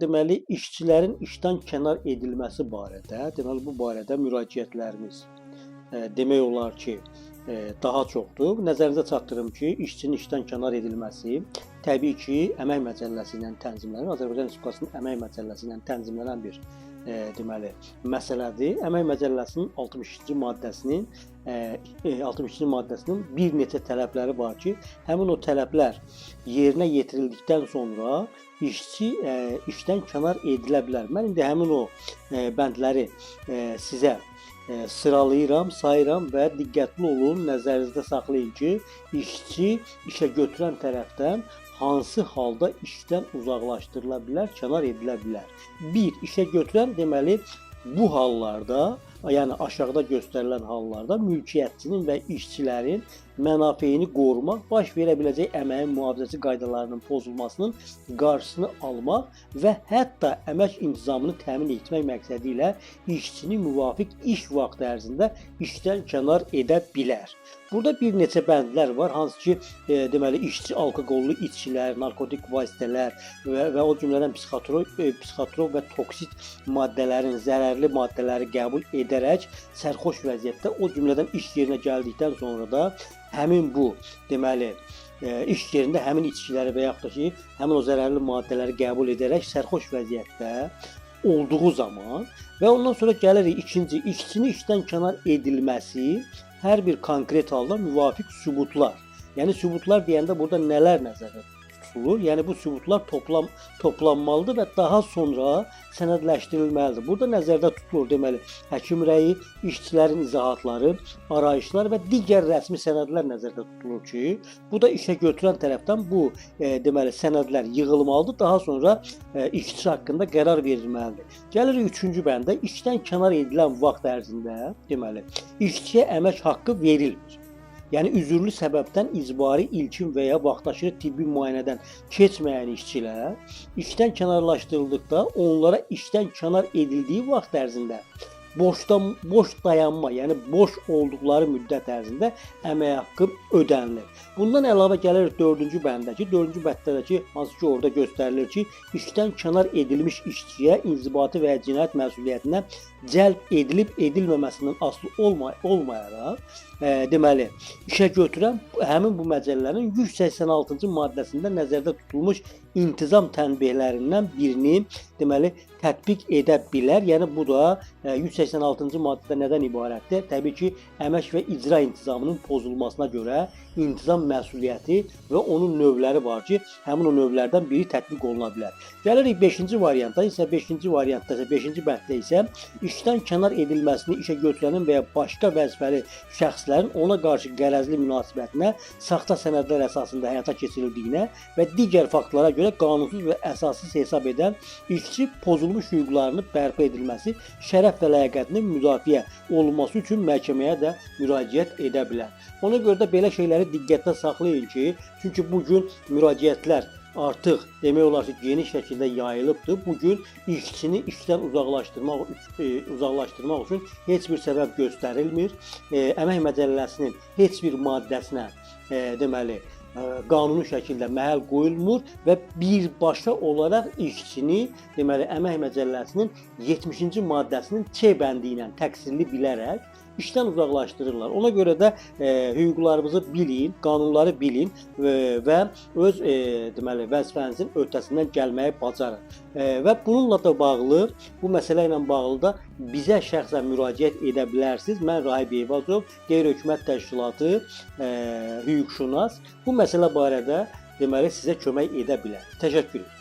Deməli, işçilərin işdən kənar edilməsi barədə, deməli bu barədə müraciətlərimiz demək olar ki, daha çoxdur. Nəzərinizə çatdırım ki, işçinin işdən kənar edilməsi təbii ki, Əmək Məcəlləsi ilə tənzimlənir. Azərbaycan Respublikasının Əmək Məcəlləsi ilə tənzimlənən bir deməli məsələdir. Əmək Məcəlləsinin 62-ci maddəsinin bir neçə tələbləri var ki, həmin o tələblər yerinə yetirildikdən sonra işçi işdən kənar edilə bilər. Mən indi həmin o bəndləri sizə sıralayıram, sayıram və diqqətli olun, nəzərinizdə saxlayın ki, işçi işə götürən tərəfdən hansı halda işdən uzaqlaşdırıla bilər, kənar edilə bilər. 1. İşə götürən deməli bu hallarda, yəni aşağıda göstərilən hallarda mülkiyyətçinin və işçilərin mənafeyini qorumaq, baş verə biləcək əməyin mühafizəsi qaydalarının pozulmasının qarşısını almaq və hətta əmək intizamını təmin etmək məqsədi ilə işçini müvafiq iş vaxtı ərzində işdən kənar edə bilər. Burada bir neçə bəndlər var, hansı ki, deməli işçi alkoqollu içkilər, narkotik vasitələr və o cümlədən psixotrop və toksit maddələrin, zərərli maddələri qəbul edərək sərxoş vəziyyətdə, o cümlədən iş yerinə gəldikdən sonra da həmin bu, deməli, iş yerində həmin içkiləri və yaxud da ki, həmin o zərərli maddələri qəbul edərək sərxoş vəziyyətdə olduğu zaman və ondan sonra gəlirik ikinci, işçinin işdən kənar edilməsi hər bir konkret halda müvafiq sübutlar. Yəni sübutlar deyəndə burada nələr nəzərdə tutulur? Yəni bu sübutlar toplanmalıdır və daha sonra sənədləşdirilməlidir. Burada nəzərdə tutulur deməli həkim rəyi, işçilərin izahatları, arayışlar və digər rəsmi sənədlər nəzərdə tutulur ki, bu da işə götürən tərəfdən bu deməli sənədlər yığılmalıdır. Daha sonra işçi haqqında qərar verilməlidir. Gəlirik üçüncü bəndə, işdən kənar edilən vaxt ərzində deməli işçiyə əmək haqqı verilmir. Yəni üzürlü səbəbdən icbari ilkin və ya vaxtaşırı tibbi müayinədən keçməyən işçilər işdən kənarlaşdırıldıqda onlara işdən kənar edildiyi vaxt ərzində boş dayanma, yəni boş olduqları müddət ərzində əmək haqqı ödənilir. Bundan əlavə gəlir dördüncü bəndəki, dördüncü bəndədəki hansı ki orada göstərilir ki, işdən kənar edilmiş işçiyə inzibati və ya cinayət məsuliyyətinə cəlb edilib edilməməsindən asılı olmayaraq, deməli, işə götürən həmin bu məcəllərin 186-cı maddəsində nəzərdə tutulmuş intizam tənbihlərindən birini deməli tətbiq edə bilər. Yəni bu da 186-cı maddədə nədən ibarətdir? Təbii ki, əmək və icra intizamının pozulmasına görə intizam məsuliyyəti və onun növləri var ki, həmin o növlərdən biri tətbiq oluna bilər. Gəlirik 5-ci variantda isə, 5-ci bənddə isə işdən kənar edilməsini işə götürənin və ya başqa vəzifəli şəxslərin ona qarşı qərəzli münasibətinə saxta sənədlər əsasında həyata keçirildiyinə və digər faktlara görə qanunsuz və əsassız hesab edən işçi pozulmuş hüquqlarını bərpa edilməsi, şərəf və ləyaqətinin müdafiə olunması üçün məhkəməyə də müraciət edə bilər. Ona görə də belə şeyləri diqqətdə saxlayın ki, çünki bugün müraciətlər artıq demək olar ki, geniş şəkildə yayılıbdır. Bugün işçini işdən uzaqlaşdırmaq üçün heç bir səbəb göstərilmir. Əmək Məcəlləsinin heç bir maddəsinə deməli qanuni şəkildə məhəl qoyulmur və birbaşa olaraq işçini deməli Əmək Məcəlləsinin 70-ci maddəsinin C bəndi ilə təqsirli bilərək işdən uzaqlaşdırırlar. Ona görə də hüquqlarınızı bilin, qanunları bilin və öz deməli vəzifənizin öhdəsindən gəlməyi bacarın. Və bununla da bağlı, bu məsələ ilə bağlı da bizə şəxsən müraciət edə bilərsiniz. Mən Rahib Eyvazov, qeyri-hökumət təşkilatı hüquqşünas bu məsələ barədə deməli sizə kömək edə bilər. Təşəkkür edirəm.